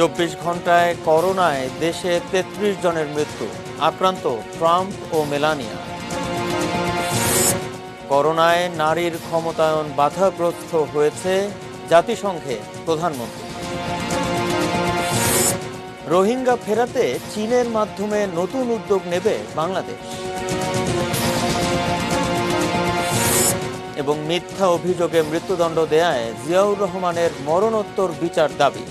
24 ঘন্টায় করোনায় দেশে 33 জনের মৃত্যু, আক্রান্ত ট্রাম্প ও মেলানিয়া। করোনায় নারীর ক্ষমতায়ন বাধাগ্রস্ত হয়েছে জাতিসংঘে প্রধানমন্ত্রী। রোহিঙ্গা ফেরাতে চীনের মাধ্যমে নতুন উদ্যোগ নেবে বাংলাদেশ। এবং মিথ্যা অভিযোগে মৃত্যুদণ্ড দেয়ায় জিয়াউর রহমানের মরণোত্তর বিচার দাবি।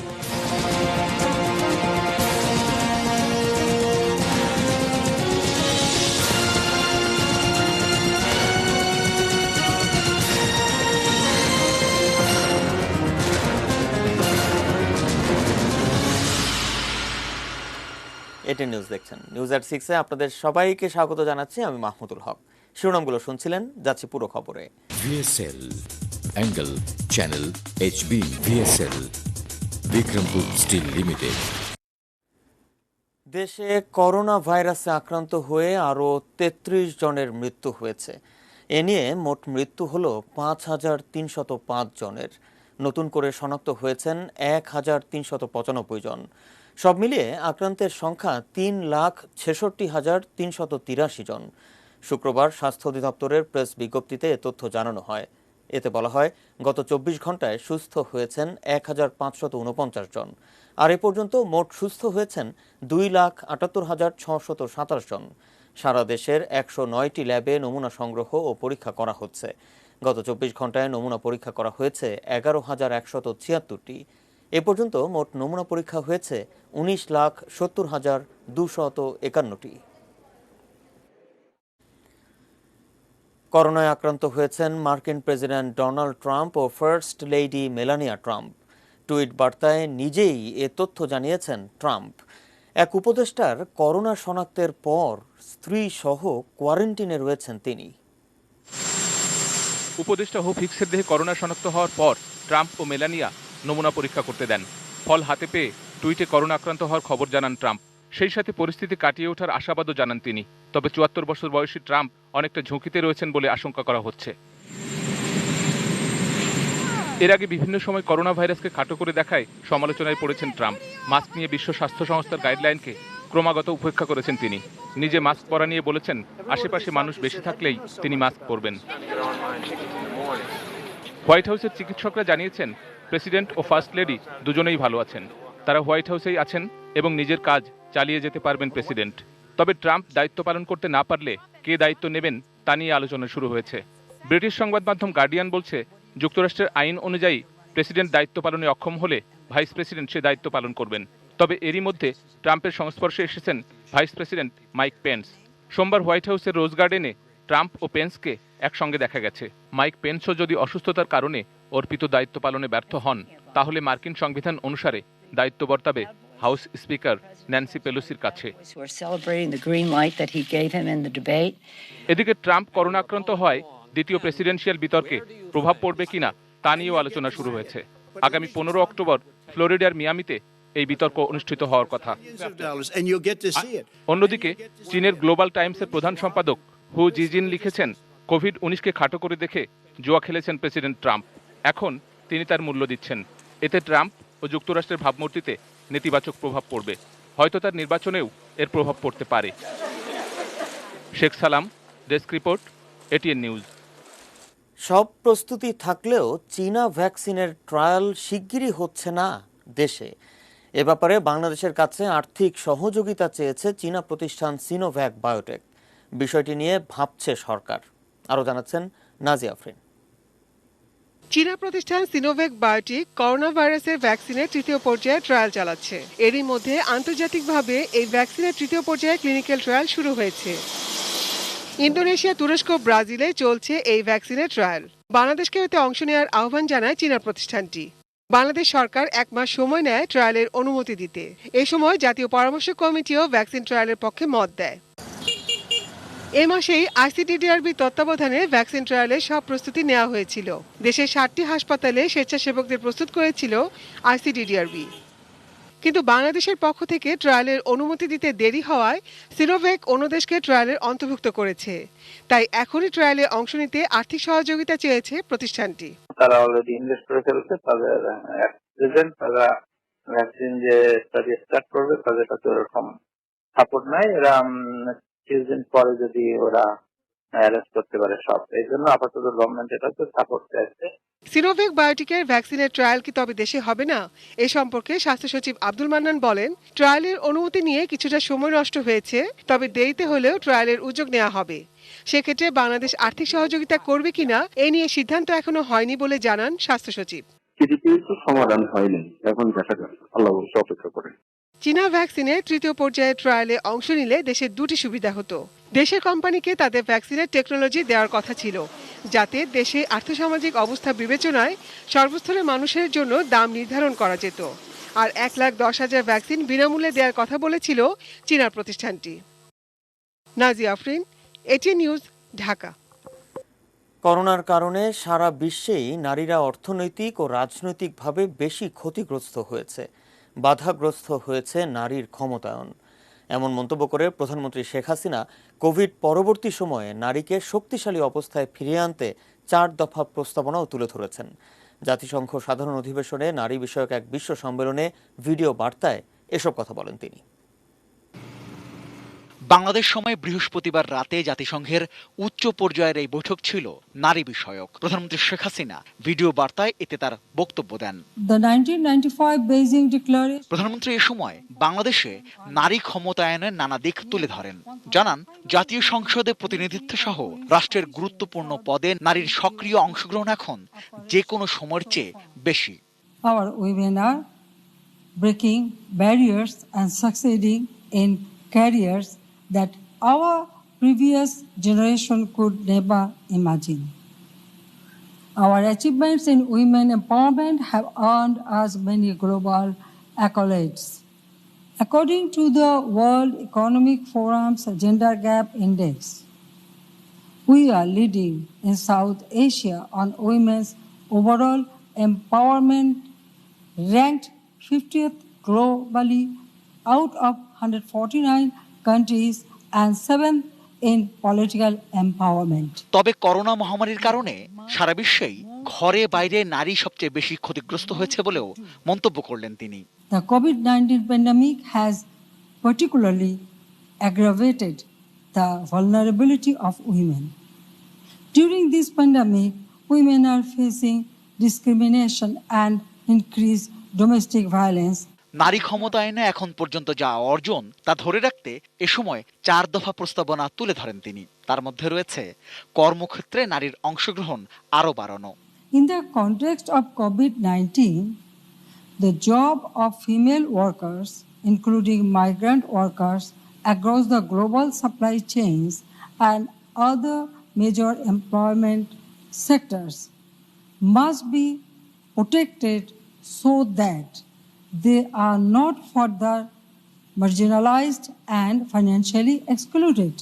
এটি নিউজ দেখছেন। নিউজ এট 6-এ আপনাদের সবাইকে স্বাগত জানাচ্ছি। আমি মাহমুদুল হক। শিরোনামগুলো শুনছিলেন, যাচ্ছি পুরো খবরে। VSL angle channel HB VSL Bikrampur steel limited. দেশে করোনা ভাইরাসে আক্রান্ত হয়ে আরও 33 জনের মৃত্যু হয়েছে। এ নিয়ে মোট মৃত্যু হল 5,305 জনের। নতুন করে শনাক্ত হয়েছেন 1,395 জন। সব মিলিয়ে আক্রান্তের সংখ্যা 3,66,383 জন। শুক্রবার স্বাস্থ্য অধিদপ্তরের প্রেস বিজ্ঞপ্তিতে এ তথ্য জানানো হয়। এতে বলা হয়, গত 24 ঘন্টায় সুস্থ হয়েছেন 1,549 জন। আর এ পর্যন্ত মোট সুস্থ হয়েছেন 2,78,627 জন। সারা দেশের 109টি ল্যাবে নমুনা সংগ্রহ ও পরীক্ষা করা হচ্ছে। গত 24 ঘন্টায় নমুনা পরীক্ষা করা হয়েছে 11,176টি। এ পর্যন্ত মোট নমুনা পরীক্ষা হয়েছে 19,70,251টি। করোনায় আক্রান্ত হয়েছেন মার্কিন প্রেসিডেন্ট ডোনাল্ড ট্রাম্প ও first lady Melania Trump. Tweet বার্তায় নিজেই এ তথ্য জানিয়েছেন ট্রাম্প। এক উপদেষ্টার করোনা শনাক্তের পর স্ত্রী সহ কোয়ারেন্টিনে রয়েছেন তিনি। উপদেষ্টা হু ফিক্সের দেহে করোনা শনাক্ত হওয়ার পর ট্রাম্প ও মেলানিয়া নমুনা পরীক্ষা করতে দেন। ফল হাতে পেয়ে টুইটে করোনা আক্রান্ত হওয়ার খবর জানান ট্রাম্প। সেই সাথে পরিস্থিতি কাটিয়ে ওঠার আশাবাদও জানান তিনি। তবে 74 বছর বয়সী ট্রাম্প অনেকটা ঝুঁকিতে রয়েছেন বলে আশঙ্কা করা হচ্ছে। এর আগে বিভিন্ন সময় করোনা ভাইরাসকে খাটো করে দেখায় সমালোচনায় পড়েছেন ট্রাম্প। মাস্ক নিয়ে বিশ্ব স্বাস্থ্য সংস্থার গাইডলাইনকে ক্রমাগত উপেক্ষা করেছেন তিনি। নিজে মাস্ক পরা নিয়ে বলেছেন, আশেপাশে মানুষ বেশি থাকলেই তিনি মাস্ক পরবেন। হোয়াইট হাউসের চিকিৎসকরা জানিয়েছেন, প্রেসিডেন্ট ও ফার্স্ট লেডি দুজনেই ভালো আছেন। তারা হোয়াইট হাউসেই আছেন এবং নিজের কাজ চালিয়ে যেতে পারবেন প্রেসিডেন্ট। তবে ট্রাম্প দায়িত্ব পালন করতে না পারলে কে দায়িত্ব নেবেন তা নিয়ে আলোচনা শুরু হয়েছে। ব্রিটিশ সংবাদ মাধ্যম গার্ডিয়ান বলছে, যুক্তরাষ্ট্রের আইন অনুযায়ী প্রেসিডেন্ট দায়িত্ব পালনে অক্ষম হলে ভাইস প্রেসিডেন্ট সে দায়িত্ব পালন করবেন। তবে এরই মধ্যে ট্রাম্পের সংস্পর্শে এসেছেন ভাইস প্রেসিডেন্ট মাইক পেন্স। সোমবার হোয়াইট হাউসের রোজ গার্ডেনে ট্রাম্প ও পেন্সকে একসঙ্গে দেখা গেছে। মাইক পেন্সও যদি অসুস্থতার কারণে অর্পিত দায়িত্ব পালনে ব্যর্থ হন, তাহলে মার্কিন সংবিধান অনুসারে দায়িত্ব বর্তাবে হাউস স্পিকার ন্যান্সি পেলোসির কাছে। এদিকে ট্রাম্প করোনা আক্রান্ত হয় দ্বিতীয় প্রেসিডেন্সিয়াল বিতর্কে প্রভাব পড়বে কিনা তা নিয়েও আলোচনা শুরু হয়েছে। আগামী 15 অক্টোবর ফ্লোরিডার মিয়ামিতে এই বিতর্ক অনুষ্ঠিত হওয়ার কথা। অন্যদিকে চীনের গ্লোবাল টাইমসের প্রধান সম্পাদক হু জিজিন লিখেছেন, কোভিড-19কে খাটো করে দেখে জুয়া খেলেছেন প্রেসিডেন্ট ট্রাম্প। এখন তিনি তার মূল্য দিচ্ছেন। এতে ট্রাম্প ও যুক্তরাষ্ট্রের ভাবমূর্তিতে নেতিবাচক প্রভাব পড়বে। হয়তো তার নির্বাচনেও এর প্রভাব পড়তে পারে। শেখ সালাম, ডেস্ক রিপোর্ট, এটিএন নিউজ। সব প্রস্তুতি থাকলেও চীনা ভ্যাকসিনের ট্রায়াল শিগগিরই হচ্ছে না দেশে। এ ব্যাপারে বাংলাদেশের কাছে আর্থিক সহযোগিতা চেয়েছে চীনা প্রতিষ্ঠান সিনোভ্যাক বায়োটেক। বিষয়টি নিয়ে ভাবছে সরকার। আরও জানাচ্ছেন নাজিয়া আফরিন। চীনা প্রতিষ্ঠান সিনোভ্যাক বায়োটেক করোনা ভাইরাসের ভ্যাকসিনের তৃতীয় পর্যায়ে ট্রায়াল চালাচ্ছে। এরই মধ্যে আন্তর্জাতিকভাবে এই ভ্যাকসিনের তৃতীয় পর্যায়ে ক্লিনিক্যাল ট্রায়াল শুরু হয়েছে। ইন্দোনেশিয়া, তুরস্ক, ব্রাজিলে চলছে এই ভ্যাকসিনের ট্রায়াল। বাংলাদেশকে এতে অংশ নেওয়ার আহ্বান জানায় চীনা প্রতিষ্ঠানটি। বাংলাদেশ সরকার 1 মাস সময় নেয় ট্রায়ালের অনুমতি দিতে। এই সময় জাতীয় পরামর্শ কমিটিও ভ্যাকসিন ট্রায়ালের পক্ষে মত দেয়। এ মাসেই আইসিডিডিআরবি তত্ত্বাবধানে ভ্যাকসিন ট্রায়ালের সব প্রস্তুতি নেওয়া হয়েছিল। দেশের 60টি হাসপাতালে স্বেচ্ছাসেবকদের প্রস্তুত করেছিল আইসিডিডিআরবি। কিন্তু বাংলাদেশের পক্ষ থেকে ট্রায়ালের অনুমতি দিতে দেরি হওয়ায় সিনোভ্যাক অন্য দেশকে ট্রায়ালের অন্তর্ভুক্ত করেছে। তাই এখনই ট্রায়ালে অংশ নিতে আর্থিক সহযোগিতা চেয়েছে প্রতিষ্ঠানটি। তারা অলরেডি ইনভেস্ট করে ফেলছে, তাদের প্রেজেন্ট তারা ভ্যাকসিন যে স্টাডি স্টার্ট করবে তাদের কাছে ওরকম সাপোর্ট নাই। এরা কিছুদিন পরে যদি ওরা অ্যারেস্ট করতে পারে সব, এই জন্য আপাতত গভর্নমেন্ট এটাকে সাপোর্ট চাইছে। সিনোভেক বায়োটেকের ভ্যাকসিনের ট্রায়াল কি তবে দেশে হবে না? এ সম্পর্কে স্বাস্থ্য সচিব আব্দুল মান্নান বলেন, ট্রায়ালের অনুমতি নিয়ে কিছুটা সময় নষ্ট হয়েছে, তবে দেরিতে হলেও ট্রায়ালের উদ্যোগ নেওয়া হবে। সেক্ষেত্রে বাংলাদেশ আর্থিক সহযোগিতা করবে কিনা এ নিয়ে সিদ্ধান্ত এখনো হয়নি বলে জানান স্বাস্থ্য সচিব। সমাধান হয়নি, এখন দেখা যাক, আল্লাহ অপেক্ষা করে। চীনা ভ্যাকসিনের তৃতীয় পর্যায়ের ট্রায়ালে অংশ নিলে দেশের দুটি সুবিধা হতো। দেশের কোম্পানিকে তাদের ভ্যাকসিনের টেকনোলজি দেওয়ার কথা ছিল, যাতে দেশে আর্থসামাজিক অবস্থা বিবেচনায় সর্বস্তরের মানুষের জন্য দাম নির্ধারণ করা যেত। আর 1,10,000 ভ্যাকসিন বিনামূল্যে দেওয়ার কথা বলেছিল চীনা প্রতিষ্ঠানটি। Nazia Afrin, ATN news, Dhaka. করোনার কারণে সারা বিশ্বেই নারীরা অর্থনৈতিক ও রাজনৈতিকভাবে বেশি ক্ষতিগ্রস্ত হয়েছে, বাধাগ্রস্ত হয়েছে নারীর ক্ষমতায়ন। এমন মন্তব্য করে প্রধানমন্ত্রী শেখ হাসিনা কোভিড পরবর্তী সময়ে নারীকে শক্তিশালী অবস্থায় ফিরিয়ে আনতে 4 দফা প্রস্তাবনাও তুলে ধরেছেন। জাতিসংঘ সাধারণ অধিবেশনে নারী বিষয়ক এক বিশ্ব সম্মেলনে ভিডিও বার্তায় এসব কথা বলেন তিনি। বাংলাদেশ সময় বৃহস্পতিবার রাতে জাতিসংঘের উচ্চ পর্যায়ের এই বৈঠক ছিল নারী বিষয়ক। প্রধানমন্ত্রী শেখ হাসিনা ভিডিও বার্তায় এতে তার বক্তব্য দেন। প্রধানমন্ত্রী এ সময় বাংলাদেশে নারী ক্ষমতায়নের নানা দিক তুলে ধরেন। জানান, জাতীয় সংসদে প্রতিনিধিত্ব সহ রাষ্ট্রের গুরুত্বপূর্ণ পদে নারীর সক্রিয় অংশগ্রহণ এখন যে কোনো সময়ের চেয়ে বেশি। Our women are breaking barriers and succeeding in careers that our previous generation could never imagine. Our achievements in women empowerment have earned us many global accolades. According to the World Economic Forum's Gender Gap Index, we are leading in South Asia on women's overall empowerment, ranked 50th globally out of 149 countries and 7th in political empowerment. তবে corona মহামারীর কারণে সারা বিশ্বেই ঘরে বাইরে নারী সবচেয়ে বেশি ক্ষতিগ্রস্ত হয়েছে বলেও মন্তব্য করলেন তিনি। The COVID-19 pandemic has particularly aggravated the vulnerability of women. During this pandemic, women are facing discrimination and increased domestic violence. নারী ক্ষমতায়নে এখন পর্যন্ত যা অর্জন তা ধরে রাখতে এ সময় 4 দফা প্রস্তাবনা তুলে ধরেন তিনি। তার মধ্যে রয়েছে কর্মক্ষেত্রে নারীর অংশগ্রহণ আরও বাড়ানো। In the context of COVID-19, the job of female workers, including migrant workers across the global supply chains and other major employment sectors, must be protected so that they are not further marginalized and financially excluded.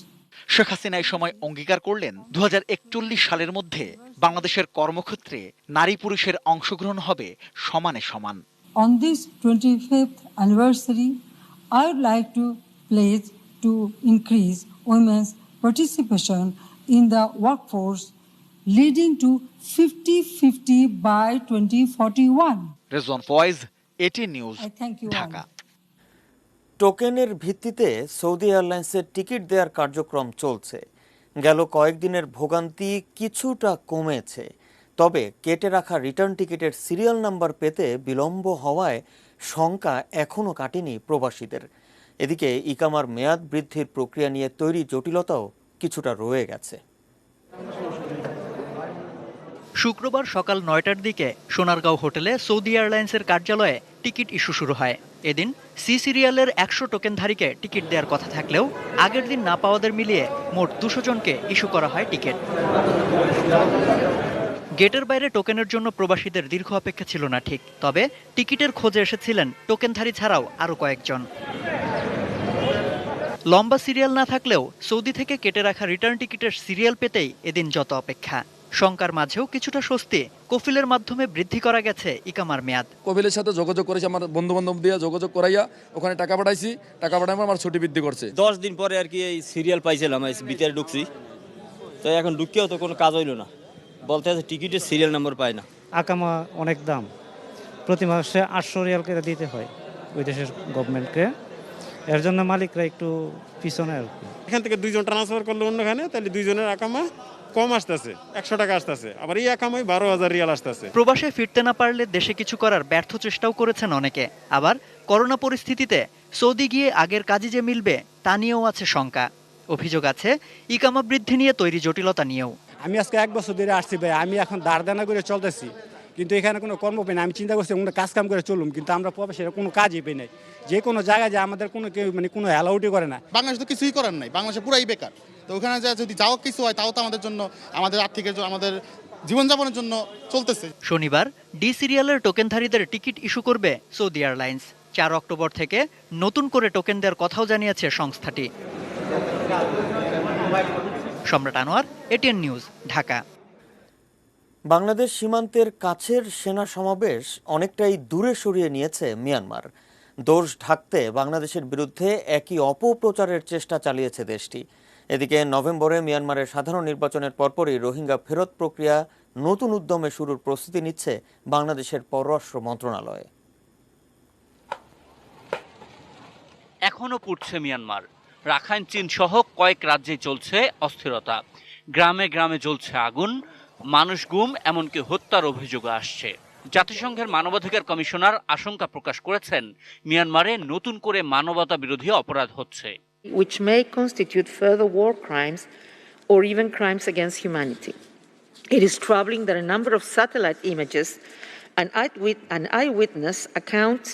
Sheikh Hasina এই সময় অঙ্গীকার করলেন 2041 সালের মধ্যে বাংলাদেশের কর্মক্ষেত্রে নারী পুরুষের অংশগ্রহণ হবে সমানে সমান। On this 25th anniversary, I would like to pledge to increase women's participation in the workforce, leading to 50-50 by 2041. Rezwan Foyez, ATN news, I thank you all. Dhaka. টোকেনের ভিত্তিতে সৌদি এয়ারলাইন্সের টিকিট দেওয়ার কার্যক্রম চলছে। গেল কয়েকদিনের ভোগান্তি কিছুটা কমেছে, তবে কেটে রাখা রিটার্ন টিকিটের সিরিয়াল নাম্বার পেতে বিলম্ব হওয়ায় শঙ্কা এখনও কাটেনি প্রবাসীদের। এদিকে ইকামার মেয়াদ বৃদ্ধির প্রক্রিয়া নিয়ে তৈরি জটিলতাও কিছুটা রয়ে গেছে। শুক্রবার সকাল 9টার দিকে সোনারগাঁও হোটেলে সৌদি এয়ারলাইন্সের কার্যালয়ে টিকিট ইস্যু শুরু হয়। এদিন সি সিরিয়ালের 100 টোকেনধারীকে টিকিট দেওয়ার কথা থাকলেও আগের দিন না পাওয়াদের মিলিয়ে মোট 200 জনকে ইস্যু করা হয় টিকিট। গেটের বাইরে টোকেনের জন্য প্রবাসীদের দীর্ঘ অপেক্ষা ছিল না ঠিক, তবে টিকিটের খোঁজে এসেছিলেন টোকেনধারী ছাড়াও আরও কয়েকজন। লম্বা সিরিয়াল না থাকলেও সৌদি থেকে কেটে রাখা রিটার্ন টিকিটের সিরিয়াল পেতেই এদিন যত অপেক্ষা। শঙ্কার মাঝেও কিছুটা স্বস্তি, কফিলের মাধ্যমে বৃদ্ধি করা গেছে ইকামার মেয়াদ। কফিলের সাথে যোগাযোগ করেছি, আমার বন্ধু বান্ধব দিয়ে যোগাযোগ করাইয়া ওখানে টাকা পাঠাইছি, টাকা পাঠানোর আমার ছুটি বৃদ্ধি করছে। 10 দিন পরে আর কি এই সিরিয়াল পাইছিলাম, ভিতরে ঢুকছি, তো এখন ঢুকিয়েও তো কোনো কাজ হইলো না, বলতে আছে টিকিটের সিরিয়াল নাম্বার পায় না। আকামা অনেক দাম, প্রতি মাসে 800 রিয়াল করে দিতে হয় ওই দেশের গভর্নমেন্টকে। এর জন্য মালিকরা একটু পিছনে আর কি। এখান থেকে 2 জন ট্রান্সফার করলে অন্যখানে, তাহলে 2 জনের আকামা কম আসতেছে, 100 টাকা আসতেছে, আবার এই আকামাই 12,000 রিয়াল আসতেছে। প্রবাসে ফিরতে না পারলে দেশে কিছু করার ব্যর্থ চেষ্টাও করেছেন অনেকে। আবার করোনা পরিস্থিতিতে সৌদি গিয়ে আগের কাজই যে মিলবে তা নিয়েও আছে শঙ্কা। অভিযোগ আছে ইকামা বৃদ্ধি নিয়ে তৈরি জটিলতা নিয়েও। আমি আজকে 1 বছর ধরে আসছি ভাই, আমি এখন দাঁড় করে চলতেছি, কিন্তু এখানে কোনো কর্ম পাই না। আমি চিন্তা করছি কোনো কাজ কাম করে চলুম, কিন্তু আমরা প্রবাসে কোনো কাজই পাই নাই। যে কোনো জায়গায় যে আমাদের কোনো কেউ কোনো অ্যালাউটই করে না। বাংলাদেশ তো কিছুই করার নাই, বাংলাদেশে পুরাই বেকার। তো ওখানে যদি যাও কিছু হয় তাও তো আমাদের জন্য, আমাদের আর্থিকের জন্য, আমাদের জীবনযাপনের জন্য চলতেছে। শনিবার ডি সিরিয়ালের টোকেনধারীদের টিকিট ইস্যু করবে সৌদি এয়ারলাইন্স। 4 অক্টোবর থেকে নতুন করে টোকেন দেওয়ার কথাও জানিয়েছে সংস্থাটি। সম্রাট আনোয়ার, এটিএন নিউজ, ঢাকা। বাংলাদেশ সীমান্তের কাছের সেনা সমাবেশ অনেকটাই দূরে সরিয়ে নিয়েছে মিয়ানমার। দোষ ঢাকতে বাংলাদেশের বিরুদ্ধে একই অপপ্রচারের চেষ্টা চালিয়েছে দেশটি। এদিকে নভেম্বরে মিয়ানমারের সাধারণ নির্বাচনের পরপরই রোহিঙ্গা ফেরত প্রক্রিয়া নতুন উদ্যমে শুরুর প্রস্তুতি নিচ্ছে বাংলাদেশের পররাষ্ট্র মন্ত্রণালয়। এখনো পুড়ছে মিয়ানমার। রাখাইন, চীন সহ কয়েক রাজ্যেই চলছে অস্থিরতা। গ্রামে গ্রামে জ্বলছে আগুন, মানুষ গুম, এমনকি হত্যার অভিযোগ আসছে। জাতিসংঘের মানবাধিকার কমিশনার আশঙ্কা প্রকাশ করেছেন মিয়ানমারে নতুন করে মানবতা বিরোধী অপরাধ হচ্ছে, which may constitute further war crimes or even crimes against humanity. It is troubling that a number of satellite images and eyewitness accounts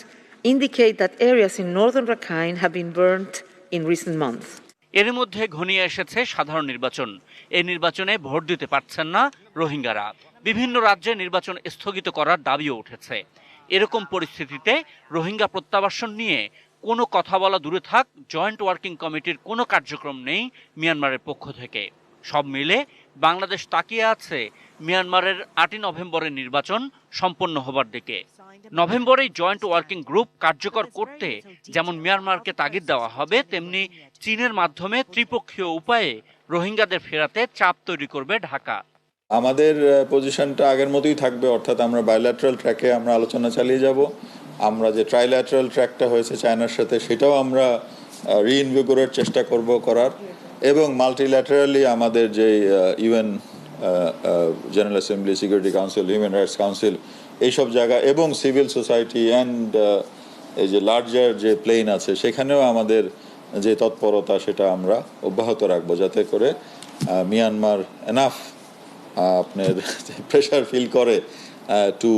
indicate that areas in northern Rakhine have been burnt in recent months. এর মধ্যে ঘনিয়ে এসেছে সাধারণ নির্বাচন। এই নির্বাচনে vote দিতে পারছেন না রোহিঙ্গারা। বিভিন্ন রাজ্যে নির্বাচন স্থগিত করার দাবিও উঠেছে। এরকম পরিস্থিতিতে রোহিঙ্গা প্রত্যাবাসন নিয়ে কোনো কথা বলা দূরে থাক, জয়েন্ট ওয়ার্কিং কমিটির কোনো কার্যক্রম নেই মিয়ানমারের পক্ষ থেকে। সব মিলে বাংলাদেশ তাকিয়ে আছে মিয়ানমারের 8 নভেম্বরের নির্বাচন সম্পন্ন হবার দিকে। নভেম্বরেই জয়েন্ট ওয়ার্কিং গ্রুপ কার্যকর করতে যেমন মিয়ানমারকে তাগিদ দেওয়া হবে, তেমনি চীনের মাধ্যমে ত্রিপক্ষীয় উপায়ে রোহিঙ্গাদের ফেরাতে চাপ তৈরি করবে ঢাকা। আমাদের পজিশনটা আগের মতোই থাকবে, অর্থাৎ আমরা বাইল্যাটারাল ট্র্যাকে আমরা আলোচনা চালিয়ে যাব। আমরা যে ট্রাইল্যাটারাল ট্র্যাকটা হয়েছে চায়নার সাথে, সেটাও আমরা রিইনভিগোরেট চেষ্টা করব করার, এবং মাল্টিল্যাটারালি আমাদের যে UN general assembly, security council, human rights council, এইসব জায়গা এবং সিভিল সোসাইটি অ্যান্ড এই যে লার্জার যে প্লেন আছে, সেখানেও আমাদের যে তৎপরতা সেটা আমরা অব্যাহত রাখবো, যাতে করে মিয়ানমার এনাফ আপনার প্রেশার ফিল করে টু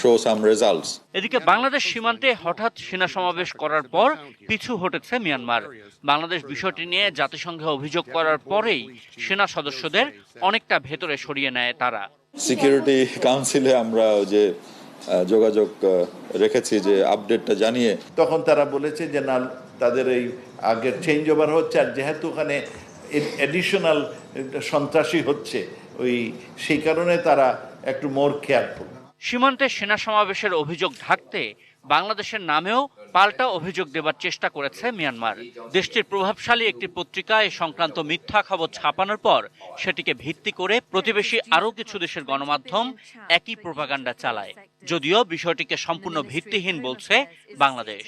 শো সাম রেজাল্টস। এদিকে বাংলাদেশ সীমান্তে হঠাৎ সেনা সমাবেশ করার পর পিছু হটেছে মিয়ানমার। বাংলাদেশ বিষয়টি নিয়ে জাতিসংঘে অভিযোগ করার পরেই সেনা সদস্যদের অনেকটা ভেতরে সরিয়ে নেয় তারা। সিকিউরিটি কাউন্সিলে আমরা যে যোগাযোগ রেখেছি, যে আপডেটটা জানিয়ে, তখন তারা বলেছে যে না, তাদের এই আগের চেঞ্জ ওভার হচ্ছে, আর যেহেতু ওখানে এডিশনাল সন্ত্রাসী হচ্ছে, সেই কারণে তারা একটু মোর কেয়ারফুল। সীমান্তে সেনা সমাবেশের অভিযোগ ঢাকতে বাংলাদেশের নামেও পাল্টা অভিযোগ দেবার চেষ্টা করেছে মিয়ানমার। দেশটির প্রভাবশালী একটি পত্রিকা এ সংক্রান্ত মিথ্যা খবর ছাপানোর পর সেটিকে ভিত্তি করে প্রতিবেশী আরও কিছু দেশের গণমাধ্যম একই প্রোপাগান্ডা চালায়, যদিও বিষয়টিকে সম্পূর্ণ ভিত্তিহীন বলছে বাংলাদেশ।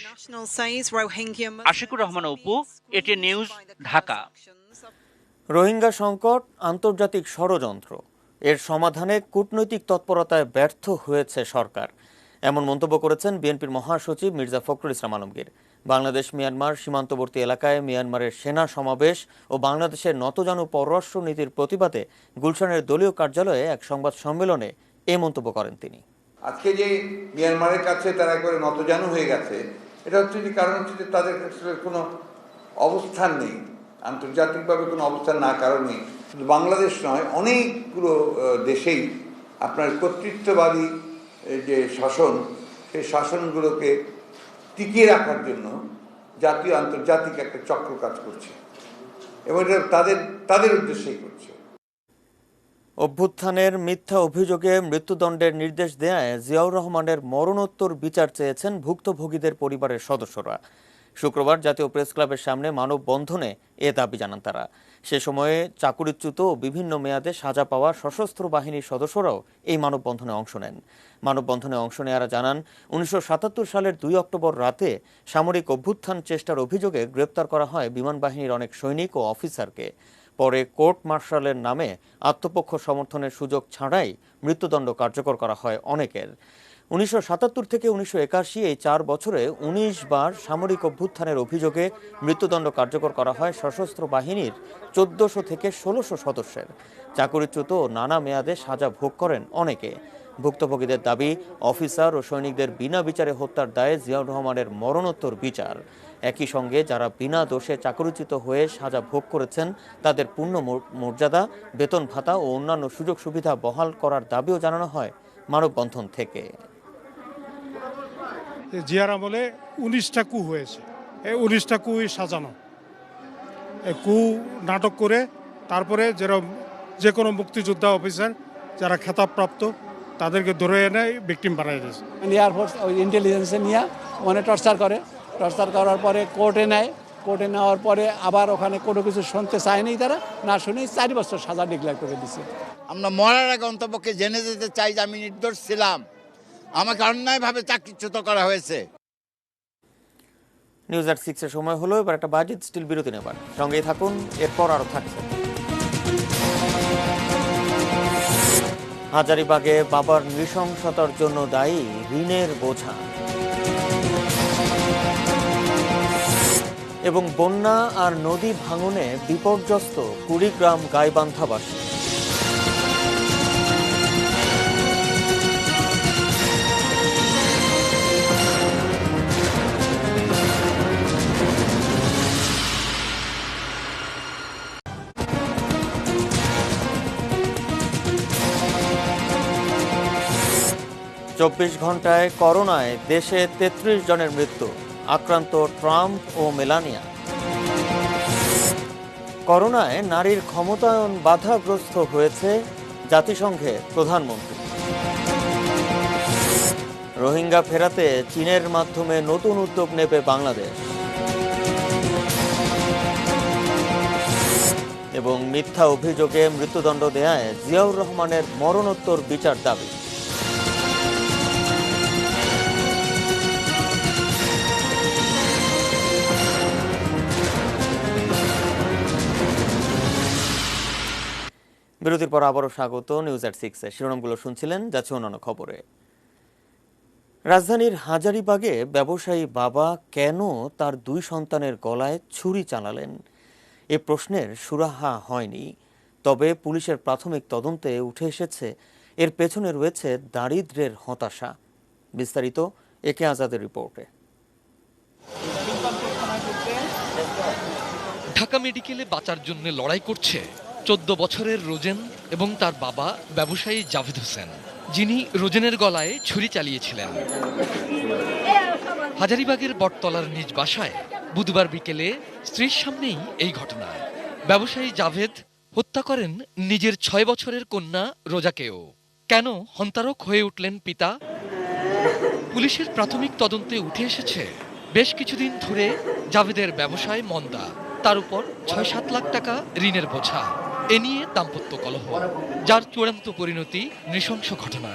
Ashikur Rahman Apu, ATN news, Dhaka. রোহিঙ্গা সংকট আন্তর্জাতিক ষড়যন্ত্র, এর সমাধানে কূটনৈতিক তৎপরতায় ব্যর্থ হয়েছে সরকার, এমন মন্তব্য করেছেন বিএনপির মহাসচিব মির্জা ফখরুল ইসলাম আলমগীর। বাংলাদেশ মিয়ানমার সীমান্তবর্তী এলাকায় মিয়ানমারের সেনা সমাবেশ ও বাংলাদেশের নতজানু পররাষ্ট্র নীতির প্রতিবাদে গুলশানের দলীয় কার্যালয়ে এক সংবাদ সম্মেলনে এই মন্তব্য করেন তিনি। আজকে যে মিয়ানমারের কাছে তারা একবারে নতজানু হয়ে গেছে, এটা হচ্ছে যে কারণ হচ্ছে যে তাদের কাছে কোনো অবস্থান নেই, আন্তর্জাতিকভাবে কোনো অবস্থান না কারণে শুধু বাংলাদেশ নয়, অনেকগুলো দেশেই আপনার কর্তৃত্ববাদী যে শাসন, সেই শাসনগুলোকে টিকিয়ে রাখার জন্য জাতীয় আন্তর্জাতিক একটা চক্র কাজ করছে, এবং এটা তাদের উদ্দেশ্যেই করছে। অভ্যুত্থানের মিথ্যা অভিযোগে মৃত্যুদণ্ডের নির্দেশ দেয়ায় জিয়াউর রহমানের মরণোত্তর বিচার চেয়েছেন ভুক্তভোগীদের পরিবারের সদস্যরা। শুক্রবার জাতীয় প্রেস ক্লাবের সামনে মানববন্ধনে এ দাবি জানান তারা। সে সময়ে চাকুরিচ্যুত ও বিভিন্ন মেয়াদে সাজা পাওয়া সশস্ত্র বাহিনীর সদস্যরাও এই মানববন্ধনে অংশ নেন। মানববন্ধনে অংশ নেয়ারা জানান, 1977 সালের 2 অক্টোবর রাতে সামরিক অভ্যুত্থান চেষ্টার অভিযোগে গ্রেপ্তার করা হয় বিমান বাহিনীর অনেক সৈনিক ও অফিসারকে। পরে কোর্ট মার্শালের নামে আত্মপক্ষ সমর্থনের সুযোগ ছাড়াই মৃত্যুদণ্ড কার্যকর করা হয় অনেকের। 1977 থেকে 1981 এই 4 বছরে 19 বার সামরিক অভ্যুত্থানের অভিযোগে মৃত্যুদণ্ড কার্যকর করা হয় সশস্ত্র বাহিনীর 1400 থেকে 1600 সদস্যের। চাকুরিচ্যুত ও নানা মেয়াদে সাজা ভোগ করেন অনেকে। ভুক্তভোগীদের দাবি, অফিসার ও সৈনিকদের বিনা বিচারে হত্যার দায়ে জিয়াউর রহমানের মরণোত্তর বিচার। একই সঙ্গে যারা বিনা দোষে চাকুরিচ্যুত হয়ে সাজা ভোগ করেছেন তাদের পূর্ণ মর্যাদা, বেতন ভাতা ও অন্যান্য সুযোগ সুবিধা বহাল করার দাবিও জানানো হয় মানববন্ধন থেকে। জিয়ার আমলে 19টা কু হয়েছে, এই 19টা কুই সাজানো। এই কু নাটক করে তারপরে যে কোনো মুক্তিযোদ্ধা অফিসার যারা খেতাবপ্রাপ্ত তাদেরকে ধরে এনে ভিকটিম বানাই দিয়েছে। এয়ারফোর্স ওই ইন্টেলিজেন্সে নিয়ে ওখানে টর্চার করার পরে কোর্টে নেয়। কোর্টে নেওয়ার পরে আবার ওখানে কোনো কিছু শুনতে চায়নি, তারা না শুনেই 4 বছর সাজা ডিক্লেয়ার করে দিচ্ছে। আমরা মরার আগে অন্তপক্ষে জেনে যেতে চাই যে আমি নির্দোষ ছিলাম, আমাকে অন্যায়ভাবে চাকরিচ্যুত করা হয়েছে। নিউজ এট 6 এর সময় হলো, এবার একটা বাজেট স্টিল বিরতি নেবার। সঙ্গেই থাকুন, এরপর আরো থাকছে। হাজারীবাগে বাবার নৃশংসতার জন্য দায়ী ঋণের বোঝা এবং বন্যা আর নদী ভাঙনে বিপর্যস্ত কুড়িগ্রাম গাইবান্ধাবাসী। চব্বিশ ঘন্টায় করোনায় দেশে 33 জনের মৃত্যু, আক্রান্ত ট্রাম্প ও মেলানিয়া। করোনায় নারীর ক্ষমতায়ন বাধাগ্রস্ত হয়েছে জাতিসংঘের প্রধানমন্ত্রী। রোহিঙ্গা ফেরাতে চীনের মাধ্যমে নতুন উদ্যোগ নেবে বাংলাদেশ। এবং মিথ্যা অভিযোগে মৃত্যুদণ্ড দেয়ায় জিয়াউর রহমানের মরণোত্তর বিচার দাবি। বিরতির পর আবারও স্বাগত নিউজ এট 6-এ। শিরোনামগুলো শুনছিলেন, যাচ্ছে অন্যান্য খবরে। রাজধানীর হাজারীবাগে ব্যবসায়ী বাবা কেন তার 2 সন্তানের গলায় ছুরি চালালেন, এ প্রশ্নের সুরাহা হয়নি। তবে পুলিশের প্রাথমিক তদন্তে উঠে এসেছে এর পেছনে রয়েছে দারিদ্র্যের হতাশা। বিস্তারিত একে আজাদের রিপোর্টে। ঢাকা মেডিকেলে বাঁচার জন্য লড়াই করছে 14 বছরের রোজেন এবং তার বাবা ব্যবসায়ী জাভেদ হোসেন, যিনি রোজেনের গলায় ছুরি চালিয়েছিলেন। হাজারীবাগের বটতলার নিজ বাসায় বুধবার বিকেলে স্ত্রীর সামনেই এই ঘটনা। ব্যবসায়ী জাভেদ হত্যা করেন নিজের 6 বছরের কন্যা রোজাকেও। কেন হন্তারক হয়ে উঠলেন পিতা? পুলিশের প্রাথমিক তদন্তে উঠে এসেছে বেশ কিছুদিন ধরে জাভেদের ব্যবসায় মন্দা, তার উপর 6-7 লাখ টাকা ঋণের বোঝা। এ নিয়ে দাম্পত্য কলহ, যার চূড়ান্ত পরিণতি নৃশংস ঘটনা।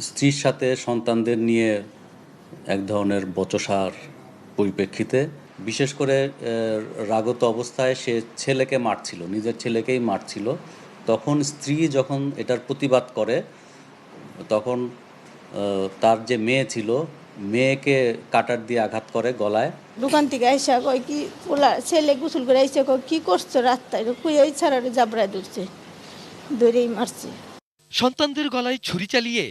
স্ত্রীর সাথে সন্তানদের নিয়ে এক ধরনের বচসার পরিপ্রেক্ষিতে, বিশেষ করে রাগত অবস্থায় সে ছেলেকে মারছিল, নিজের ছেলেকেই মারছিল। তখন স্ত্রী যখন এটার প্রতিবাদ করে, তখন তার যে মেয়ে ছিল, মেয়েকে কাটার দিয়ে আঘাত করে গলায়। দোকান থেকে আইসা কয় কি পোলা ছেলে গোসল করে আইসা কয় কি করছো রাস্তায়, কুই ছাড়ারে জাবরায় ধরছে, ধরেই মারছে। সন্তানদের গলায় ছুরি চালিয়ে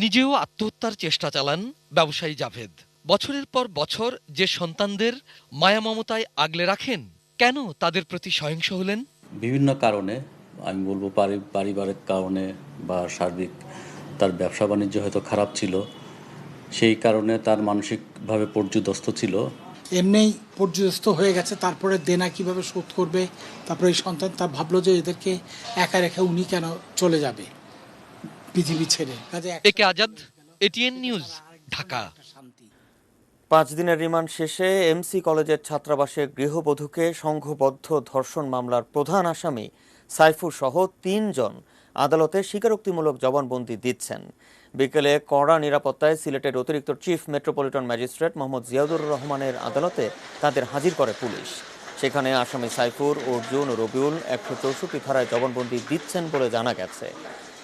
নিজেও আত্মহত্যার চেষ্টা চালান ব্যবসায়ী জাভেদ। বছরের পর বছর যে সন্তানদের মায়া মমতায় আগলে রাখেন, কেন তাদের প্রতি সহিংস হলেন? বিভিন্ন কারণে, আমি বলবো পারিবারিক কারণে বা সার্বিক তার ব্যবসা বাণিজ্য হয়তো খারাপ ছিল, সেই কারণে তার মানসিকভাবে পর্যুদস্ত ছিল। এমনিই পর্যুদস্ত হয়ে গেছে, তারপরে দেনা কিভাবে শোধ করবে। তারপরে এই সন্তান তা ভাবলো যে এদেরকে একা রেখে উনি কেন চলে যাবে পৃথিবী ছেড়ে। একে আজাদ, এটিএন নিউজ, ঢাকা। 5 দিনের রিমান্ড শেষে এমসি কলেজের ছাত্রাবাসে গৃহবধূকে সংঘবদ্ধ ধর্ষণ মামলার প্রধান আসামি সাইফুর সহ 3 জন আদালতে স্বীকারোক্তিমূলক জবানবন্দি দিচ্ছেন। বিকেলে কড়া নিরাপত্তায় সিলেটের অতিরিক্ত chief metropolitan magistrate Mohammad Ziaur রহমানের আদালতে তাদের হাজির করে পুলিশ। সেখানে আসামি সাইফুর, অর্জুন ও রবিউল 164 ধারায় জবানবন্দি দিচ্ছেন বলে জানা গেছে।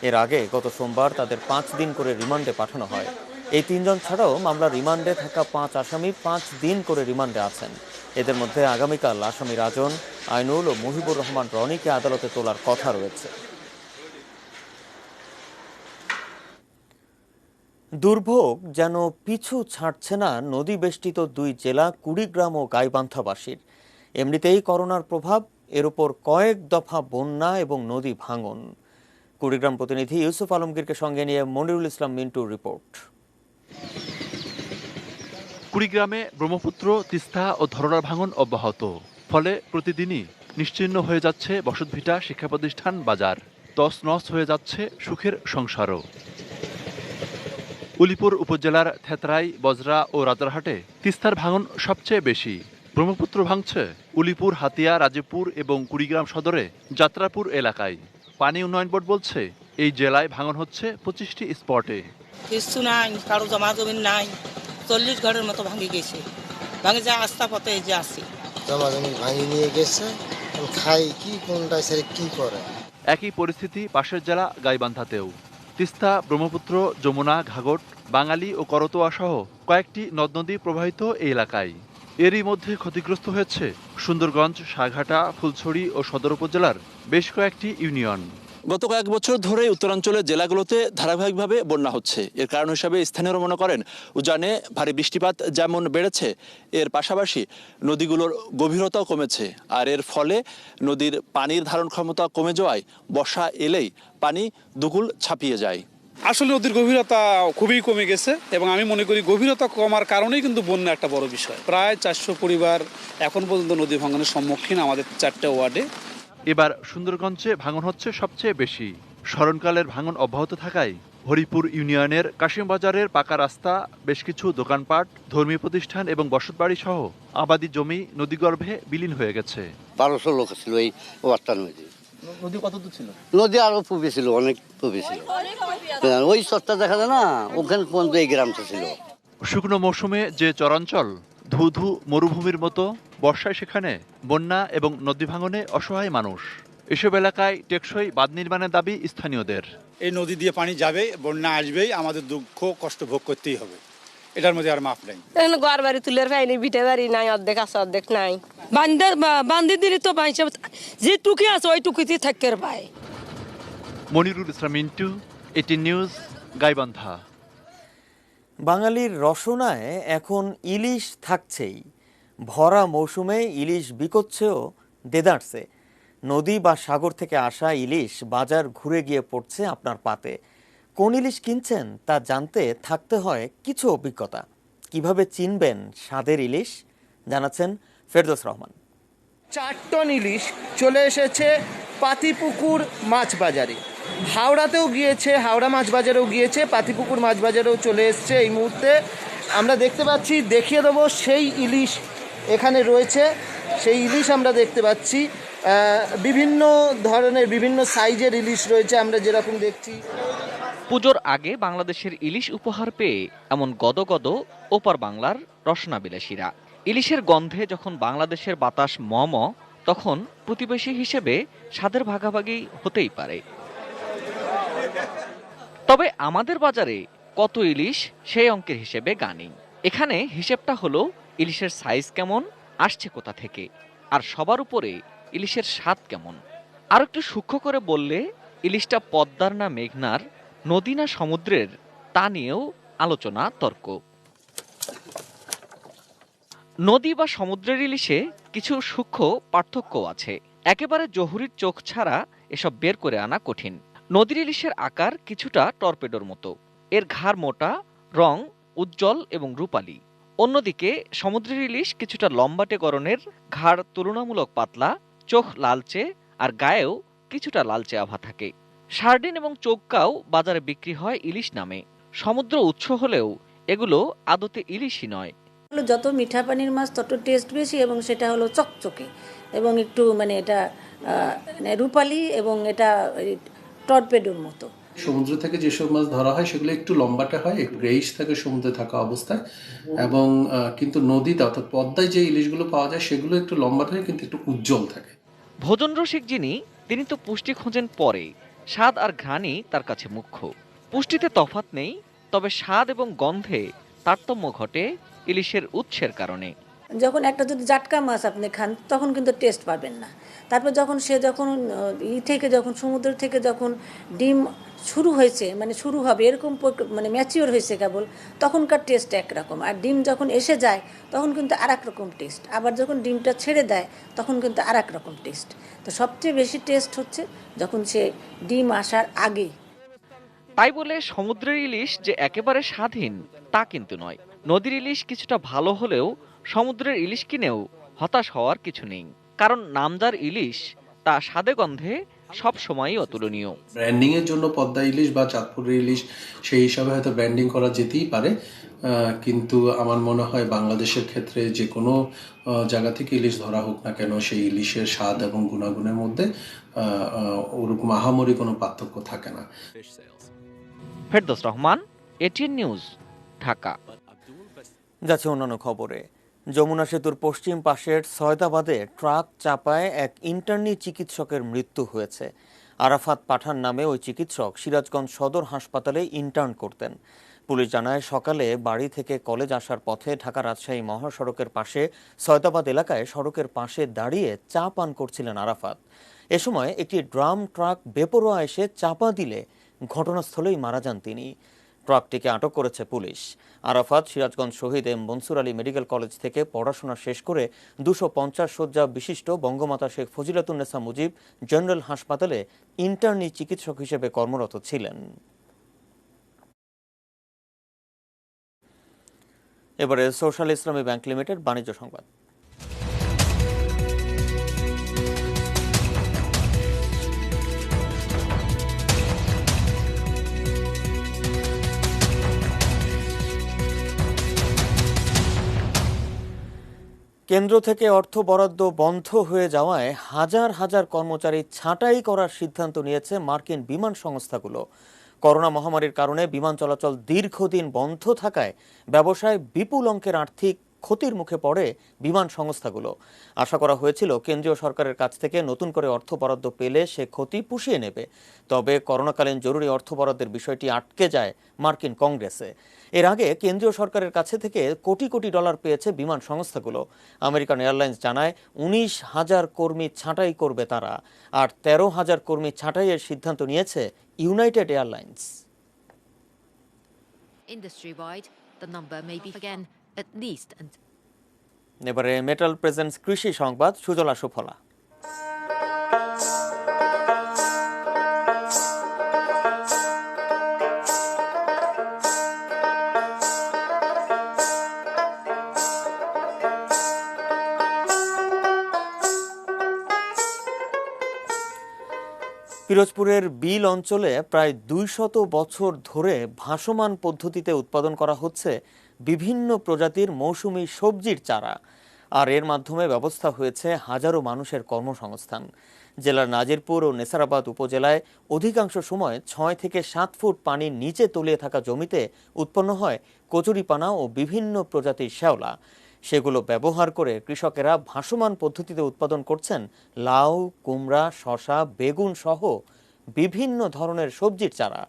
এর আগে গত সোমবার তাদের 5 দিন করে রিমান্ডে পাঠানো হয়। এই 3 জন ছাড়াও মামলার রিমান্ডে থাকা 5 আসামি 5 দিন করে রিমান্ডে আছেন। এদের মধ্যে আগামীকাল আসামি রাজন, আইনুল ও মুহিবুর রহমান রনিকে আদালতে তোলার কথা রয়েছে। দুর্ভোগ যেন পিছু ছাড়ছে না নদী বেষ্টিত 2 জেলা কুড়িগ্রাম ও গাইবান্ধাবাসীর। এমনিতেই করোনার প্রভাব, এর উপর কয়েক দফা বন্যা এবং নদী ভাঙন। কুড়িগ্রাম প্রতিনিধি ইউসুফ আলমগীরকে সঙ্গে নিয়ে মনিরুল ইসলাম মিন্টুর রিপোর্ট। কুড়িগ্রামে ব্রহ্মপুত্র, তিস্তা ও ধরলার ভাঙন অব্যাহত। ফলে প্রতিদিনই নিশ্চিহ্ন হয়ে যাচ্ছে বসতভিটা, শিক্ষা প্রতিষ্ঠান, বাজার। তছনছ হয়ে যাচ্ছে সুখের সংসারও। উলিপুর উপজেলার থেতরাই, বজরা ও রাজারহাটে তিস্তার ভাঙন সবচেয়ে বেশি। ব্রহ্মপুত্র ভাঙছে উলিপুর, হাতিয়া, রাজীবপুর এবং কুড়িগ্রাম সদরে যাত্রাপুর এলাকায়। পানি উন্নয়ন বোর্ড বলছে এই জেলায় ভাঙন হচ্ছে 25টি স্পটে। কিছু নাই, কারো জমা জমি নাই, 40 ঘরের মতো ভাঙি গেছে। ভাঙে যা আস্থা পথে যে আসি জমা জমি ভাঙি নিয়ে গেছে, খাই কি, কোনটা ছেড়ে কি করে। একই পরিস্থিতি পাশের জেলা গাইবান্ধাতেও। তিস্তা, ব্রহ্মপুত্র, যমুনা, ঘাঘট, বাঙালি ও করতোয়া সহ কয়েকটি নদ নদী প্রবাহিত এই এলাকায়। এরই মধ্যে ক্ষতিগ্রস্ত হয়েছে সুন্দরগঞ্জ, সাঘাটা, ফুলছড়ি ও সদর উপজেলার বেশ কয়েকটি ইউনিয়ন। গত কয়েক বছর ধরে উত্তরাঞ্চলের জেলাগুলোতে ধারাবাহিকভাবে বন্যা হচ্ছে। এর কারণ হিসাবে স্থানীয়রা মনে করেন উজানে ভারী বৃষ্টিপাত যেমন বেড়েছে, এর পাশাপাশি নদীগুলোর গভীরতাও কমেছে। আর এর ফলে নদীর পানির ধারণ ক্ষমতা কমে যাওয়ায় বর্ষা এলেই পানি দুকুল ছাপিয়ে যায়। আসলে নদীর গভীরতা খুবই কমে গেছে এবং আমি মনে করি গভীরতা কমার কারণেই কিন্তু বন্যা একটা বড় বিষয়। প্রায় 400 পরিবার এখন পর্যন্ত নদী ভাঙনের সম্মুখীন আমাদের 4টা ওয়ার্ডে। এবার সুন্দরগঞ্জে ভাঙন হচ্ছে সবচেয়ে বেশি। স্মরণকালের ভাঙন অব্যাহত থাকায় হরিপুর ইউনিয়নের কাশিমবাজারের পাকা রাস্তা, বেশ কিছু দোকানপাট, ধর্মীয় প্রতিষ্ঠান এবং বসতবাড়ি সহ আবাদি জমি নদীগর্ভে বিলীন হয়ে গেছে। 1200 লোক ছিল এই ওয়ার্ডটা। নদী কত দূর ছিল? নদী আরো পূবে ছিল, অনেক পূবে ছিল। ওই সস্তা দেখা যায় না, ওখানে পর্যন্ত এই গ্রামটা ছিল। শুকনো মৌসুমে যে চরাঞ্চল ধু ধু মরুভূমির মতো, বর্ষায় সেখানে বন্যা এবং নদী ভাঙনে অসহায় মানুষ। এসব এলাকায় টেকসই বাঁধ নির্মাণের দাবি স্থানীয়দের। এই নদী দিয়ে পানি যাবে, বন্যা আসবেই, আমাদের দুঃখ কষ্ট ভোগ করতেই হবে, এটার মধ্যে আর মাপ নাই। ঘর বাড়ি তুলের পাইনি, বিটে বাড়ি নাই, অর্ধেক আছে অর্ধেক নাই। বান্ধি দিলে তো পাইছে, যে টুকি আছে ওই টুকিতেই থাকতে পায়। Monirul Islam Mintu, ATN news, Gaibandha. বাঙালির রসনায় এখন ইলিশ থাকছেই। ভরা মৌসুমে ইলিশ বিকোচ্ছেও দেদারছে। নদী বা সাগর থেকে আসা ইলিশ বাজার ঘুরে গিয়ে পড়ছে আপনার পাতে। কোন ইলিশ কিনছেন তা জানতে থাকতে হয় কিছু অভিজ্ঞতা। কিভাবে চিনবেন স্বাদের ইলিশ, জানাচ্ছেন ফেরদৌস রহমান। 4 টন ইলিশ চলে এসেছে পাতিপুকুর মাছ বাজারে। হাওড়াতেও গিয়েছে, হাওড়া মাছ বাজারেও গিয়েছে, পাতিপুকুর মাছ বাজারেও চলে এসছে। এই মুহূর্তে আমরা দেখতে পাচ্ছি, দেখিয়ে দেবো সেই ইলিশ এখানে রয়েছে। সেই ইলিশ আমরা দেখতে পাচ্ছি, বিভিন্ন ধরনের বিভিন্ন সাইজের ইলিশ রয়েছে, আমরা যেরকম দেখছি। পুজোর আগে বাংলাদেশের ইলিশ উপহার পেয়ে এমন গদগদ ওপার বাংলার রসনাবিলাসীরা। ইলিশের গন্ধে যখন বাংলাদেশের বাতাস মম, তখন প্রতিবেশী হিসেবে স্বাদের ভাগাভাগি হতেই পারে। তবে আমাদের বাজারে কত ইলিশ সেই অঙ্কের হিসেবে গানি। এখানে হিসেবটা হলো ইলিশের সাইজ কেমন, আসছে কোথা থেকে, আর সবার উপরে ইলিশের স্বাদ কেমন। আর একটু সূক্ষ্ম করে বললে ইলিশটা পদ্মার না মেঘনার, নদী না সমুদ্রের, তা নিয়েও আলোচনা তর্ক। নদী বা সমুদ্রের ইলিশে কিছু সূক্ষ্ম পার্থক্য আছে। একেবারে জহুরির চোখ ছাড়া এসব বের করে আনা কঠিন। নদীর ইলিশের আকার কিছুটা টর্পেডোর মতো, এর ঘাড় মোটা, রং উজ্জ্বল এবং রূপালী। অন্যদিকে সমুদ্রের ইলিশ কিছুটা লম্বাটে গড়নের, ঘাড় তুলনামূলক পাতলা, চোখ লালচে আর গায়েও কিছুটা লালচে আভা থাকে। সার্ডিন এবং চৌক্কাও বাজারে বিক্রি হয় ইলিশ নামে। সমুদ্র উৎস হলেও এগুলো আদতে ইলিশই নয়, যত মিঠা পানির মাছ তত টেস্ট বেশি এবং সেটা হলো চকচকে এবং একটু মানে এটা রূপালি এবং এটা টর্পেডোর মতো। সমুদ্র থেকে যেসব মাছ ধরা হয় সেগুলো একটু লম্বাটে হয়, একটু গ্রেইশ থাকে সমুদ্রে থাকা অবস্থায়, এবং কিন্তু নদীতে অর্থাৎ পদ্মায় যে ইলিশগুলো পাওয়া যায় সেগুলো একটু লম্বাটে হয় কিন্তু একটু উজ্জ্বল থাকে। ভোজন রসিক যিনি, তিনি তো পুষ্টি খোঁজেন পরে, স্বাদ আর ঘ্রাণই তার কাছে মুখ্য। পুষ্টিতে তফাৎ নেই, তবে স্বাদ এবং গন্ধে তারতম্য ঘটে ইলিশের উৎসের কারণে। যখন একটা যদি জাটকা মাছ আপনি খান তখন কিন্তু টেস্ট পাবেন না। তারপর যখন যখন সমুদ্র থেকে যখন ডিম শুরু হয়েছে, মানে শুরু হবে এরকম মানে ম্যাচিওর হয়েছে কেবল, তখনকার টেস্ট একরকম, আর ডিম যখন এসে যায় তখন কিন্তু আর এক রকম টেস্ট, আবার যখন ডিমটা ছেড়ে দেয় তখন কিন্তু আর এক রকম টেস্ট। তো সবচেয়ে বেশি টেস্ট হচ্ছে যখন সে ডিম আসার আগে। তাই বলে সমুদ্রের ইলিশ যে একেবারে স্বাধীন তা কিন্তু নয়। নদীর ইলিশ কিছুটা ভালো হলেও সমুদ্রের ইলিশ কিনেও হতাশ হওয়ার কিছু নেই, কারণ নামদার ইলিশ তা স্বাদে গন্ধে সব সময়ই অতুলনীয়। ব্র্যান্ডিং এর জন্য পদ্মা ইলিশ বা চাঁদপুরের ইলিশ সেই হিসাবে হয়তো ব্র্যান্ডিং করা যেতেই পারে, কিন্তু আমার মনে হয় বাংলাদেশের ক্ষেত্রে যে কোনো জায়গা থেকে ইলিশ ধরা হোক না কেন, সেই ইলিশের স্বাদ এবং গুণাগুণের মধ্যে ওরকম আহামরি কোনো পার্থক্য থাকে না। Ferdous Rahman, ATN news, Dhaka. যাচ্ছে অন্যান্য খবরে। যমুনা সেতুর পশ্চিম পাশের সয়দাবাদে ট্রাক চাপায় এক ইন্টার্নি চিকিৎসকের মৃত্যু হয়েছে। আরাফাত পাঠান নামে ওই চিকিৎসক সিরাজগঞ্জ সদর হাসপাতালে ইন্টার্ন করতেন। পুলিশ জানায়, সকালে বাড়ি থেকে কলেজ আসার পথে ঢাকা রাজশাহী মহাসড়কের পাশে সয়দাবাদ এলাকায় সড়কের পাশে দাঁড়িয়ে চা পান করছিলেন আরাফাত। এ সময় একটি ড্রাম ট্রাক বেপরোয়া এসে চাপা দিলে ঘটনাস্থলেই মারা যান তিনি। ট্রাকটিকে আটক করেছে পুলিশ। Arafat Sirajganj Shaheed M Monsur Ali medical college থেকে পড়াশোনা শেষ করে 250 শয্যা বিশিষ্ট বঙ্গমাতা শেখ ফজিলাতুন্নেসা মুজিব জেনারেল হাসপাতালে ইন্টার্নি চিকিৎসক হিসেবে কর্মরত ছিলেন। এবারে সোশ্যাল ইসলামী ব্যাংক লিমিটেড বাণিজ্য সংবাদ। কেন্দ্র থেকে অর্থ বরাদ্দ বন্ধ হয়ে যাওয়ায় হাজার হাজার কর্মচারী ছাঁটাই করার সিদ্ধান্ত নিয়েছে মার্কিন বিমান সংস্থাগুলো। করোনা মহামারীর কারণে বিমান চলাচল দীর্ঘদিন বন্ধ থাকায় ব্যবসায় বিপুল অঙ্কের আর্থিক ক্ষতির মুখে পড়ে বিমান সংস্থাগুলো। আশা করা হয়েছিল কেন্দ্রীয় সরকারের কাছ থেকে নতুন করে অর্থ বরাদ্দ পেলে সে ক্ষতি পুষিয়ে নেবে। তবে করোনাকালীন জরুরি অর্থ বরাদ্দের বিষয়টি আটকে যায় মার্কিন কংগ্রেসে। এর আগে কেন্দ্রীয় সরকারের কাছে থেকে কোটি কোটি ডলার পেয়েছে বিমান সংস্থাগুলো। আমেরিকান এয়ারলাইন্স জানায় 19,000 কর্মী ছাঁটাই করবে তারা, আর 13,000 কর্মী ছাঁটাইয়ের সিদ্ধান্ত নিয়েছে ইউনাইটেড এয়ারলাইন্স। এবারে মেটাল প্রেজেন্টস কৃষি সংবাদ, সুজলা সুফলা। পিরোজপুরের বিল অঞ্চলে প্রায় 200 বছর ধরে ভাসমান পদ্ধতিতে উৎপাদন করা হচ্ছে বিভিন্ন প্রজাতির মৌসুমী সবজির চারা, আর এর মাধ্যমে ব্যবস্থা হয়েছে হাজারো মানুষের কর্মসংস্থান। জেলার নাজিরপুর ও নেসারাবাদ উপজেলায় অধিকাংশ সময় 6 থেকে 7 ফুট পানির নিচে তলিয়ে থাকা জমিতে উৎপন্ন হয় কচুরিপানা ও বিভিন্ন প্রজাতির শ্যাওলা। সেগুলো ব্যবহার করে কৃষকেরা ভাসমান পদ্ধতিতে উৎপাদন করছেন লাউ, কুমড়া, শসা, বেগুন সহ বিভিন্ন ধরনের সবজির চারা।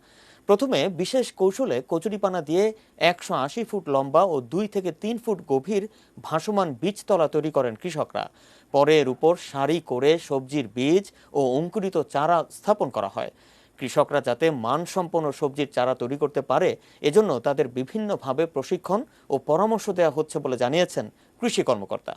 প্রথমে বিশেষ কৌশলে কচুরিপানা দিয়ে 180 ফুট লম্বা ও 2 থেকে 3 ফুট গভীর ভাসমান বীজতলা তৈরি করেন কৃষকরা। পরে এর উপর সারি করে সবজির বীজ ও অঙ্কুরিত চারা স্থাপন করা হয়। কৃষকরা যাতে মানসম্পন্ন সবজির চারা তৈরি করতে পারে এজন্য তাদের বিভিন্নভাবে প্রশিক্ষণ ও পরামর্শ দেওয়া হচ্ছে বলে জানিয়েছেন কৃষি কর্মকর্তা।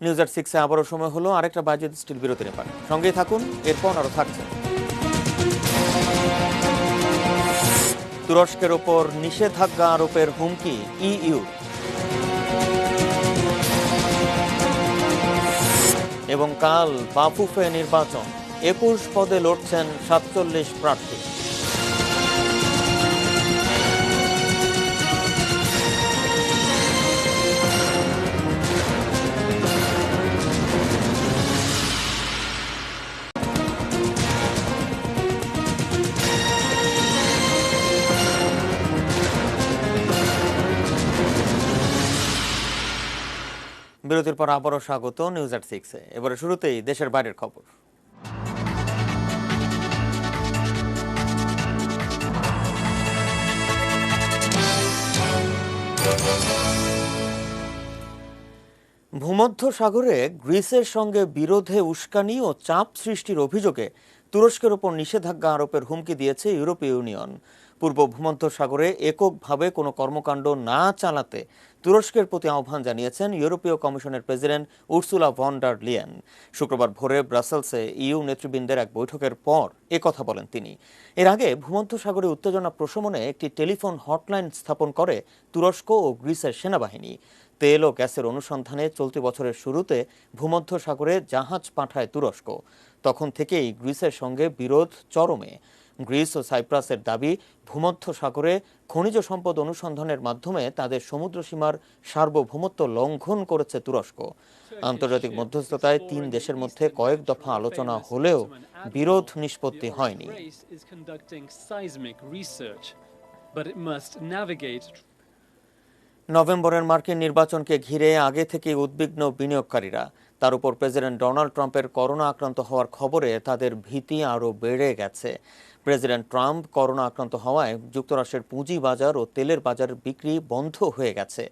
নিউজ এট 6-এ আবারও সময় হলো আরেকটা বাজেট স্টিল বিরতি নেবার। সঙ্গেই থাকুন, এরপর আরো থাকছে। তুরস্কের ওপর নিষেধাজ্ঞা আরোপের হুমকি ইইউ। এবং কাল বাফুফে নির্বাচন, 21 পদে লড়ছেন 47 প্রার্থী। বিরতির পর আবারও স্বাগত নিউজ এট 6-এ। এবারে শুরুতেই দেশের বাইরের খবর। ভূমধ্য সাগরে গ্রিসের সঙ্গে বিরোধে উস্কানি ও চাপ সৃষ্টির অভিযোগে তুরস্কের ওপর নিষেধাজ্ঞা আরোপের হুমকি দিয়েছে ইউরোপীয় ইউনিয়ন। পূর্ব ভূমধ্য সাগরে এককভাবে কোনো কর্মকাণ্ড না চালাতে তুরস্কের প্রতি আহ্বান জানিয়েছেন ইউরোপীয় কমিশনের president Ursula von der Leyen. শুক্রবার ভোরে ব্রাসেলসে ইইউ নেতৃবৃন্দের এক বৈঠকের পর একথা বলেন তিনি। এর আগে ভূমধ্য সাগরে উত্তেজনা প্রশমনে একটি টেলিফোন হটলাইন স্থাপন করে তুরস্ক ও গ্রিসের সেনাবাহিনী। তেল ও গ্যাসের অনুসন্ধানে চলতি বছরের শুরুতে ভূমধ্য সাগরে জাহাজ পাঠায় তুরস্ক। তখন থেকেই গ্রিসের সঙ্গে বিরোধ চরমে। গ্রিস ও সাইপ্রাসের দাবি, ভূমধ্য সাগরে খনিজ সম্পদ অনুসন্ধানের মাধ্যমে তাদের সমুদ্র সীমার সার্বভৌমত্ব লঙ্ঘন করেছে তুরস্ক। আন্তর্জাতিক মধ্যস্থতায় 3 দেশের মধ্যে কয়েক দফা আলোচনা হলেও বিরোধ নিষ্পত্তি হয়নি। নভেম্বরের মার্কিন নির্বাচনকে ঘিরে আগে থেকেই উদ্বিগ্ন বিনিয়োগকারীরা। তার উপর প্রেসিডেন্ট ডোনাল্ড ট্রাম্পের করোনা আক্রান্ত হওয়ার খবরে তাদের ভীতি আরও বেড়ে গেছে। প্রেসিডেন্ট ট্রাম্প করোনা আক্রান্ত হওয়ায় যুক্তরাষ্ট্রের পুঁজি বাজার ও তেলের বাজারের বিক্রি বন্ধ হয়ে গেছে।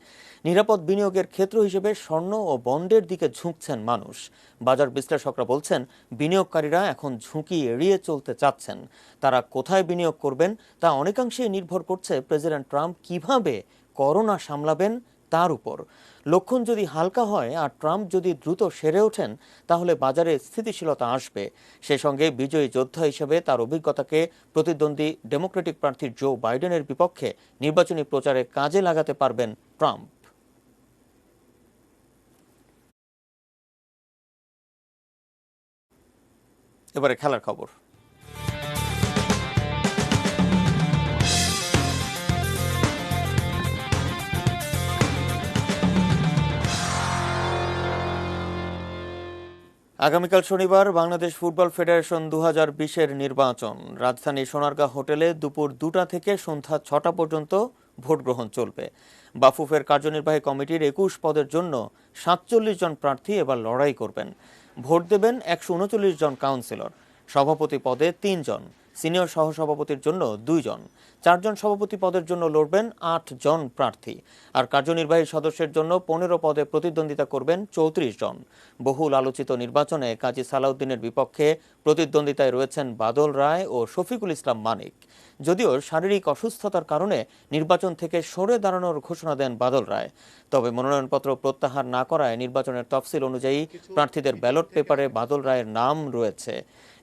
নিরাপদ বিনিয়োগের ক্ষেত্র হিসেবে স্বর্ণ ও বন্ডের দিকে ঝুঁকছেন মানুষ। বাজার বিশ্লেষকরা বলছেন, বিনিয়োগকারীরা এখন ঝুঁকি এড়িয়ে চলতে চাচ্ছেন। তারা কোথায় বিনিয়োগ করবেন তা অনেকাংশেই নির্ভর করছে প্রেসিডেন্ট ট্রাম্প কিভাবে করোনা সামলাবেন তার উপর। লক্ষণ যদি হালকা হয় আর ট্রাম্প যদি দ্রুত সেরে ওঠেন, তাহলে বাজারে স্থিতিশীলতা আসবে। সেই সঙ্গে বিজয়ী যোদ্ধা হিসেবে তার অভিজ্ঞতাকে প্রতিদ্বন্দ্বী ডেমোক্রেটিক প্রার্থী জো বাইডেনের বিপক্ষে নির্বাচনী প্রচারে কাজে লাগাতে পারবেন ট্রাম্প। এবারে খেলার খবর। আগামীকাল শনিবার বাংলাদেশ ফুটবল ফেডারেশন 2020-এর নির্বাচন। রাজধানী সোনারগাঁ হোটেলে দুপুর 2টা থেকে সন্ধ্যা 6টা পর্যন্ত ভোট গ্রহণ চলবে। বাফুফের কার্যনির্বাহী কমিটির 21 পদের জন্য 47 জন প্রার্থী এবার লড়াই করবেন। ভোট দেবেন 139 জন কাউন্সিলর। সভাপতি পদে 3 জন, সিনিয়র সহসভাপতির জন্য 2 জন, 4 জন সভাপতি পদের জন্য লড়বেন 8 জন প্রার্থী। আর কার্যনির্বাহী সদস্যের জন্য 15 পদে প্রতিদ্বন্দ্বিতা করবেন 34 জন। বহুল আলোচিত নির্বাচনে কাজী সালাউদ্দিনের বিপক্ষে প্রতিদ্বন্দ্বিতায় রয়েছেন বাদল রায় ও শফিকুল ইসলাম মানিক। যদিও শারীরিক অসুস্থতার কারণে নির্বাচন থেকে সরে দাঁড়ানোর ঘোষণা দেন বাদল রায়। তবে মনোনয়নপত্র প্রত্যাহার না করায় নির্বাচনের তফসিল অনুযায়ী প্রার্থীদের ব্যালট পেপারে বাদল রায়ের নাম রয়েছে।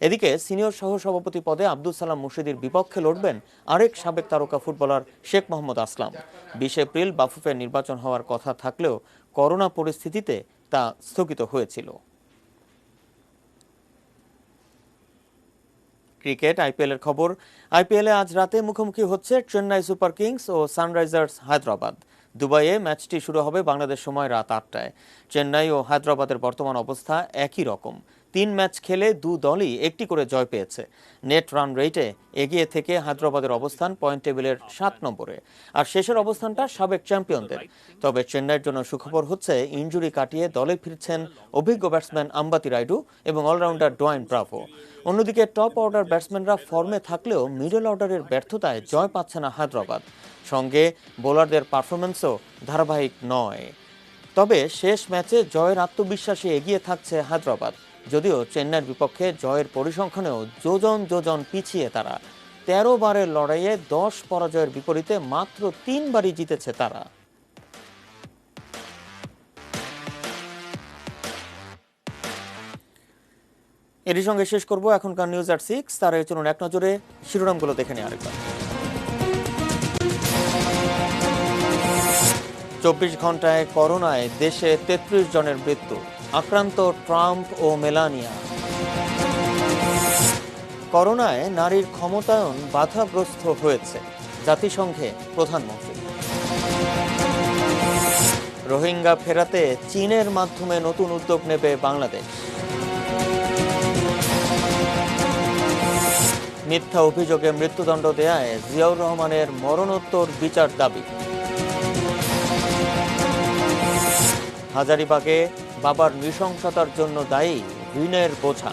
এদিকে সিনিয়র সহসভাপতি পদে আব্দুল সালাম মুর্শিদির বিপক্ষে লড়বেন আরেক সাবেক তারকা ফুটবলার শেখ মোহাম্মদ আসলাম। 20 এপ্রিল বাফুফের নির্বাচন হওয়ার কথা থাকলেও করোনা পরিস্থিতিতে তা স্থগিত হয়েছিল। ক্রিকেট, আইপিএলের খবর। আইপিএলে আজ রাতে মুখোমুখি হচ্ছে চেন্নাই সুপার কিংস ও সানরাইজার্স হায়দ্রাবাদ। দুবাইয়ে ম্যাচটি শুরু হবে বাংলাদেশ সময় রাত 8টায়। চেন্নাই ও হায়দ্রাবাদের বর্তমান অবস্থা একই রকম। 3 ম্যাচ খেলে 2 দলই একটি করে জয় পেয়েছে। নেট রান রেটে এগিয়ে থেকে হায়দ্রাবাদের অবস্থান পয়েন্ট টেবিলের 7 নম্বরে, আর শেষের অবস্থানটা সাবেক চ্যাম্পিয়নদের। তবে চেন্নাইয়ের জন্য সুখবর হচ্ছে ইনজুরি কাটিয়ে দলে ফিরছেন অভিজ্ঞ ব্যাটসম্যান আম্বাতি রাইডু এবং অলরাউন্ডার ডোয়াইন ব্রাভো। অন্যদিকে টপ অর্ডার ব্যাটসম্যানরা ফর্মে থাকলেও মিডল অর্ডারের ব্যর্থতায় জয় পাচ্ছে না হায়দ্রাবাদ। সঙ্গে বোলারদের পারফরম্যান্সও ধারাবাহিক নয়। তবে শেষ ম্যাচে জয়ের আত্মবিশ্বাসে এগিয়ে থাকছে হায়দ্রাবাদ। যদিও চেন্নাইয়ের বিপক্ষে জয়ের পরিসংখ্যানেও যোজন পিছিয়ে তারা। 13 বারের লড়াইয়ে 10 পরাজয়ের বিপরীতে মাত্র 3 বারই জিতেছে তারা। এরই সঙ্গে শেষ করব এখনকার নিউজ এট 6। তার চলুন এক নজরে শিরোনামগুলো দেখে নিই আরেকবার। 24 ঘন্টায় করোনায় দেশে 33 জনের মৃত্যু, আক্রান্ত ট্রাম্প ও মেলানিয়া। করোনায় নারীর ক্ষমতায়ন বাধাগ্রস্ত হয়েছে, জাতিসংঘে প্রধানমন্ত্রী। রোহিঙ্গা ফেরাতে চীনের মাধ্যমে নতুন উদ্যোগ নেবে বাংলাদেশ। মিথ্যা অভিযোগে মৃত্যুদণ্ড দেয়ায় জিয়াউর রহমানের মরণোত্তর বিচার দাবি। হাজারীবাগে বাবার নৃশংসতার জন্য দায়ী ঋণের বোঝা।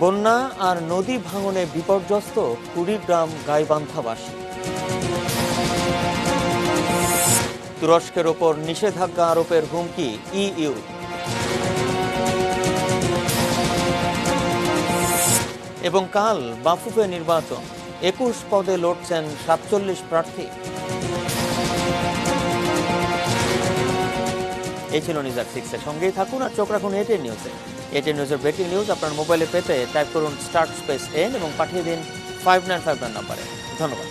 বন্যা আর নদী ভাঙনে বিপর্যস্ত কুড়িগ্রাম গাইবান্ধাবাসী। তুরস্কের ওপর নিষেধাজ্ঞা আরোপের হুমকি ইইউ। এবং কাল বাফুফে নির্বাচন, 21 পদে লড়ছেন 47 প্রার্থী। এই ছিল নিউজ এট 6 এর সঙ্গেই থাকুন আর চোখ রাখুন এটিএন নিউজে। এটিএন নিউজের ব্রেকিং নিউজ আপনার মোবাইলে পেতে টাইপ করুন *N এবং পাঠিয়ে দিন 5959 নম্বরে। ধন্যবাদ।